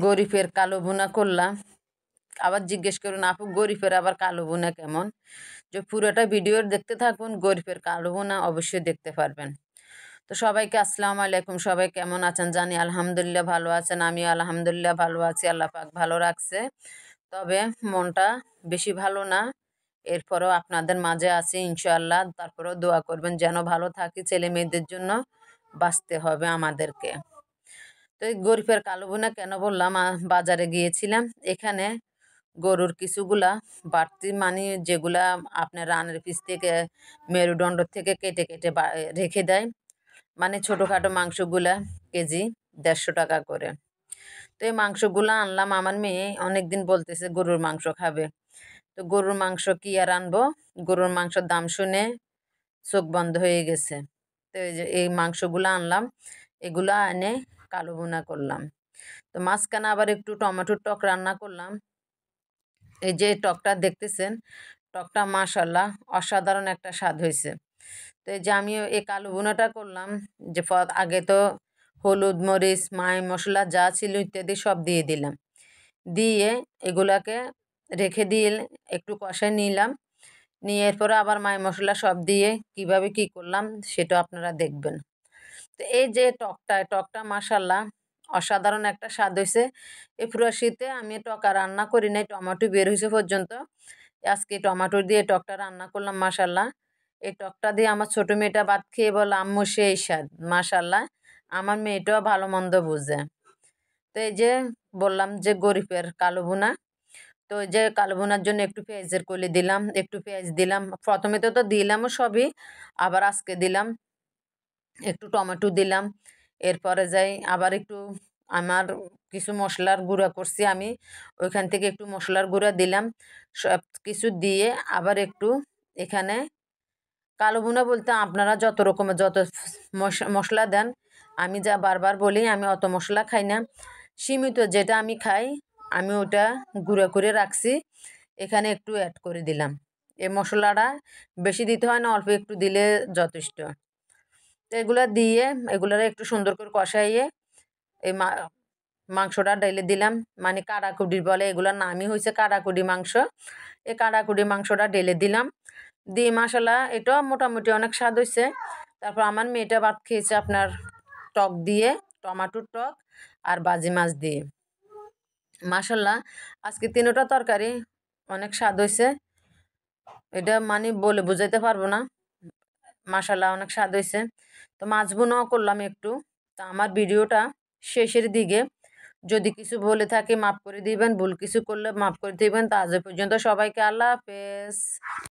গরিফের কালো ভুনা করলাম। আবার জিজ্ঞেস করুন আপু গরিফের আবার কালো ভুনা কেমন? যে পুরোটা ভিডিও দেখতে থাকুন, গরিফের কালো ভুনা অবশ্যই দেখতে পারবেন। তো সবাইকে আসসালামু আলাইকুম। সবাই কেমন আছেন জানি আলহামদুলিল্লাহ ভালো আছেন, আমিও আলহামদুলিল্লাহ ভালো আছি, আল্লাহ পাক ভালো রাখছে। তবে মনটা বেশি ভালো না, এরপরও আপনাদের মাঝে আছি ইনশাআল্লাহ। তারপরেও দোয়া করবেন যেন ভালো থাকি, ছেলে মেয়েদের জন্য বাঁচতে হবে আমাদেরকে। তো এই গরিফের কালো ভুনা কেন বললাম, বাজারে গিয়েছিলাম, এখানে গরুর কিছুগুলা বাড়তি মানে যেগুলা আপনার রানের পিস থেকে মেরুদণ্ড থেকে কেটে কেটে রেখে দেয়, মানে ছোটোখাটো মাংসগুলা কেজি 150 টাকা করে। তো এই মাংসগুলো আনলাম, আমার মেয়ে অনেকদিন বলতেছে গরুর মাংস খাবে। তো গরুর মাংস কি আর আনবো, গরুর মাংসের দাম শুনে চোখ বন্ধ হয়ে গেছে। তো এই যে এই মাংসগুলো আনলাম, এগুলো এনে কালো ভুনা করলাম। তো মাঝখানে আবার একটু টমেটোর টক রান্না করলাম। এই যে টকটা দেখতেছেন, টকটা মাশাল্লাহ অসাধারণ একটা স্বাদ হয়েছে। তো এই যে আমি এই কালো ভুনাটা করলাম, যে আগে তো হলুদ মরিচ মাই মশলা যা ছিল ইত্যাদি সব দিয়ে দিলাম, দিয়ে এগুলাকে রেখে দিয়ে একটু কষায় নিলাম, নিয়ে এরপরে আবার মাই মশলা সব দিয়ে কিভাবে কি করলাম সেটা আপনারা দেখবেন। তো এই যে টকটা মাশাল্লাহ অসাধারণ একটা স্বাদ হয়েছে। এই পুরো শীতে আমি টক আর রান্না করি নাই, টমেটো বের হয়েছে পর্যন্ত, আজকে টমেটো দিয়ে টকটা রান্না করলাম মাশাল্লাহ। এই টকটা দিয়ে আমার ছোট মেয়েটা ভাত খেয়ে বলে আম্মু সেই স্বাদ মাশাল্লাহ। আমার মেয়েটাও ভালো মন্দ বুঝে। তো এই যে বললাম যে গরিবের কালো ভুনা, তো এই যে কালো ভুনার জন্য একটু পেঁয়াজের কলি দিলাম, একটু পেঁয়াজ দিলাম, প্রথমে তো দিলামও সবই, আবার আজকে দিলাম একটু টমেটো দিলাম। এরপরে যাই আবার একটু আমার কিছু মশলার গুঁড়া করছি আমি, ওইখান থেকে একটু মশলার গুঁড়া দিলাম। সব কিছু দিয়ে আবার একটু এখানে কালো ভুনা বলতে আপনারা যত রকমের যত মশলা দেন, আমি যা বারবার বলি আমি অত মশলা খাই না, সীমিত যেটা আমি খাই আমি ওটা গুঁড়া করে রাখছি, এখানে একটু অ্যাড করে দিলাম। এই মশলাটা বেশি দিতে হয় না, অল্প একটু দিলে যথেষ্ট। তো এগুলা দিয়ে এগুলার একটু সুন্দর করে কষাইয়ে এই মাংসটা ঢেলে দিলাম, মানে কাড়াকুড়ি বলে, এগুলোর নামই হয়েছে কাড়াকুড়ি মাংস। এই কাড়াকুড়ি মাংসটা ঢেলে দিলাম, দিয়ে মশলা এটাও মোটামুটি অনেক স্বাদ হয়েছে। তারপর আমার মেয়েটা ভাত খেয়েছে আপনার টক দিয়ে, টমাটোর টক আর বাজি মাছ দিয়ে। মাশাল্লাহ আজকে তিনোটা তরকারি অনেক স্বাদ হয়েছে, এটা মানে বলে বুঝাইতে পারবো না, মাশাল্লাহ অনেক স্বাদ হয়েছে। তো মাছ ভুনাও করলাম একটু। তা আমার ভিডিওটা শেষের দিকে, যদি কিছু বলে থাকি মাফ করে দিবেন, ভুল কিছু করলে মাফ করে দিবেন। তা আজ পর্যন্ত সবাইকে আল্লাহ হাফেজ।